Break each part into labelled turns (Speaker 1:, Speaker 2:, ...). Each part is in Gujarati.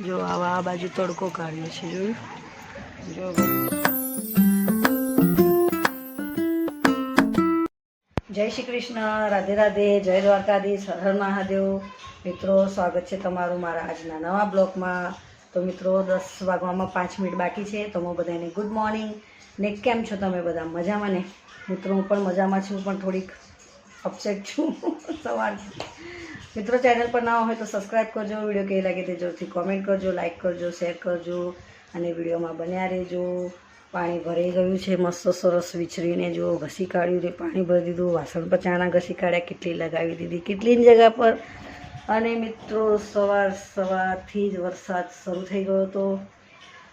Speaker 1: જો આવા આ બાજુ તડકો કાઢ્યો છે, જોયું? જો જય શ્રી કૃષ્ણ, રાધે રાધે, જય દ્વારકાધીશ, હર હર મહાદેવ. મિત્રો, સ્વાગત છે તમારું મારા આજના નવા બ્લોગમાં. તો મિત્રો, 10 વાગવામાં 5 મિનિટ બાકી છે. તો હું બધાને ગુડ મોર્નિંગ ને કેમ છો તમે બધા? મજામાં ને? મિત્રો, હું પણ મજામાં છું, પણ થોડીક અપસેટ છું સવારથી. મિત્રો, ચેનલ પર ના હોય તો સબસ્ક્રાઈબ કરજો, વિડીયો કેવી લાગે તે જરૂરથી કોમેન્ટ કરજો, લાઇક કરજો, શેર કરજો અને વિડીયોમાં બન્યા રહેજો. પાણી ભરાઈ ગયું છે મસ્ત સરસ વિચરીને, જો ઘસી કાઢ્યું, તે પાણી ભરી દીધું, વાસણ પર ચાણા ઘસી કાઢ્યા, કેટલી લગાવી દીધી કેટલીની જગ્યા પર. અને મિત્રો, સવારથી જ વરસાદ શરૂ થઈ ગયો હતો.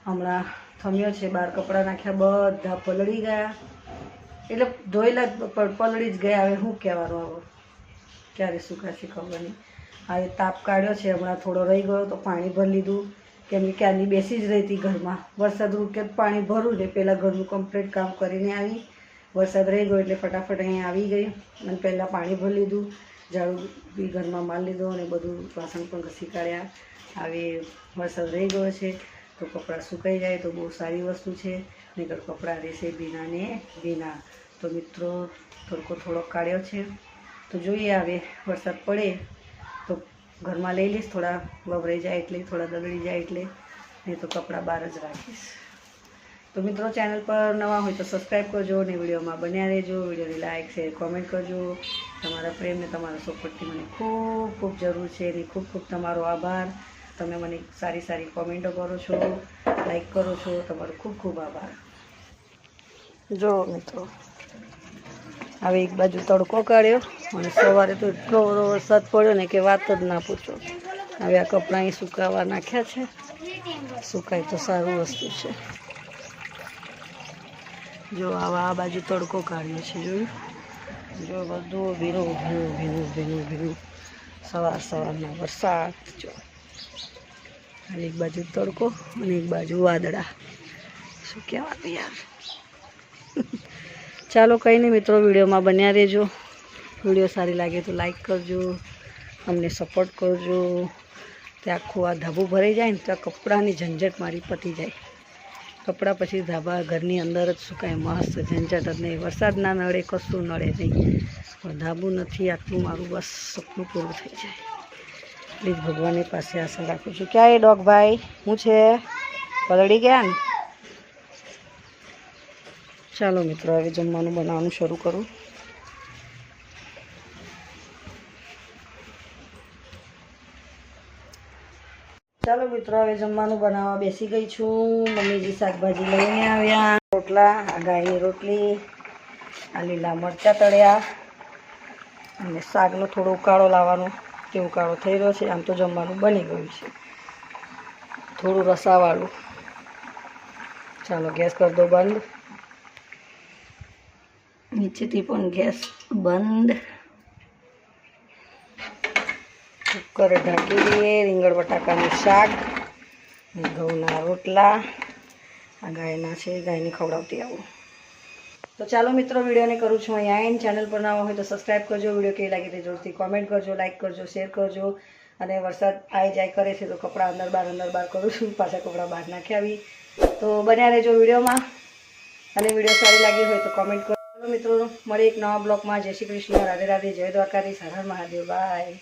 Speaker 1: હમણાં થમ્યો છે, બહાર કપડાં નાખ્યા, બધા પલળી ગયા, એટલે ધોયેલા પલળી જ ગયા. હવે શું કહેવાનું, આવો ક્યારે સુકાશે ખબર નહીં. હવે તાપ કાઢ્યો છે, હમણાં થોડો રહી ગયો તો પાણી ભરી લીધું, કેમ કે ક્યારની બેસી જ રહી હતી ઘરમાં. વરસાદ રૂકે પાણી ભરું ને પહેલાં ઘરનું કમ્પ્લીટ કામ કરીને આવી. વરસાદ રહી ગયો એટલે ફટાફટ અહીંયા આવી ગઈ અને પહેલાં પાણી ભરી લીધું, ઝાડુ બી ઘરમાં મારી લીધો અને બધું વાસણ પણ ઘસી કાઢ્યા. હવે વરસાદ રહી ગયો છે તો કપડાં સુકાઈ જાય તો બહુ સારી વસ્તુ છે, નહીંતર કપડાં રહેશે ભીના ને ભીના. તો મિત્રો, તડકો થોડોક કાઢ્યો છે તો જોઈએ હવે વરસાદ પડે તો ઘરમાં લઈ લઈશ, થોડા વવરાઈ જાય એટલે, થોડા દગડી જાય એટલે, નહીં તો કપડાં બહાર જ રાખીશ. તો મિત્રો, ચેનલ પર નવા હોય તો સબસ્ક્રાઈબ કરજો અને વિડીયોમાં બન્યા રહેજો. વિડીયોને લાઇક શેર કોમેન્ટ કરજો. તમારા પ્રેમ ને તમારા સપોર્ટની મને ખૂબ ખૂબ જરૂર છે અને ખૂબ ખૂબ તમારો આભાર. તમે મને સારી સારી કોમેન્ટો કરો છો, લાઈક કરો છો, તમારો ખૂબ ખૂબ આભાર. જો મિત્રો, હવે એક બાજુ તડકો કાઢ્યો અને સવારે તો એટલો બધો વરસાદ પડ્યો ને કે વાત જ ના પૂછો. હવે આ કપડાં અહીં સુકાવા નાખ્યા છે, સુકાય તો સારું વસ્તુ છે. જો આવા આ બાજુ તડકો કાઢ્યો છે, જોયું? જો બધું ભીનું ભીનું ભીનું ભીનું ભીનું સવારના વરસાદ. જો અને એક બાજુ તડકો અને એક બાજુ વાદળા. શું કહેવાનું યાર. ચાલો કંઈ નહીં મિત્રો, વિડીયોમાં બન્યા રહેજો. વિડીયો સારી લાગે તો લાઈક કરજો, અમને સપોર્ટ કરજો. ત્યાં આખું આ ધાબું ભરાઈ જાય ને ત્યાં કપડાની ઝંઝટ મારી પતી જાય. કપડાં પછી ધાબા ઘરની અંદર જ સુકાય, મસ્ત ઝંઝટ જ નહીં. વરસાદ ના નડે, કશું નડે નહીં, પણ ધાબું નથી. આટલું મારું બસ સપનું પૂરું થઈ જાય. પ્લીઝ ભગવાનની પાસે આશા રાખું છું. ક્યાં એ ડોગ ભાઈ? હું છે, પલળી ગયા ને? ચાલો મિત્રો, હવે જમવાનું બનાવવાનું શરૂ કરું. ચાલો મિત્રો, હવે જમવાનું બનાવવા બેસી ગઈ છું. મમ્મીજી શાકભાજી લઈને આવ્યા. રોટલા, આ ગાયની રોટલી, આ લીલા મરચાં તળ્યા અને શાકનો થોડો ઉકાળો લાવવાનો, તે ઉકાળો થઈ રહ્યો છે. આમ તો જમવાનું બની ગયું છે, થોડું રસાવાળું. ચાલો ગેસ કરી દો બંધ, નીચેથી પણ ગેસ બંધ. કુકર ઢાંકી દઈએ. રીંગણ બટાકાનું શાક, ઘઉંના રોટલા, આ ગાયના છે, ગાયને ખવડાવતી આવું. તો ચાલો મિત્રો, વિડીયોને કરું છું અહીંયા એન્ડ. ચેનલ પર ના હોય તો સબસ્ક્રાઈબ કરજો, વિડીયો કેવી લાગે તે જરૂરથી કોમેન્ટ કરજો, લાઇક કરજો, શેર કરજો. અને વરસાદ આવી જાય કરે છે તો કપડાં અંદર બહાર કરું છું, પાછા કપડાં બહાર નાખી આવી. તો બન્યા રહેજો વિડીયોમાં અને વિડીયો સારી લાગી હોય તો કોમેન્ટ કરો. ચાલો મિત્રો, મળીએ એક નવા બ્લોગમાં. જય શ્રી કૃષ્ણ, રાધે રાધે, જય દ્વારકાધીશ, હર હર મહાદેવ, બાય.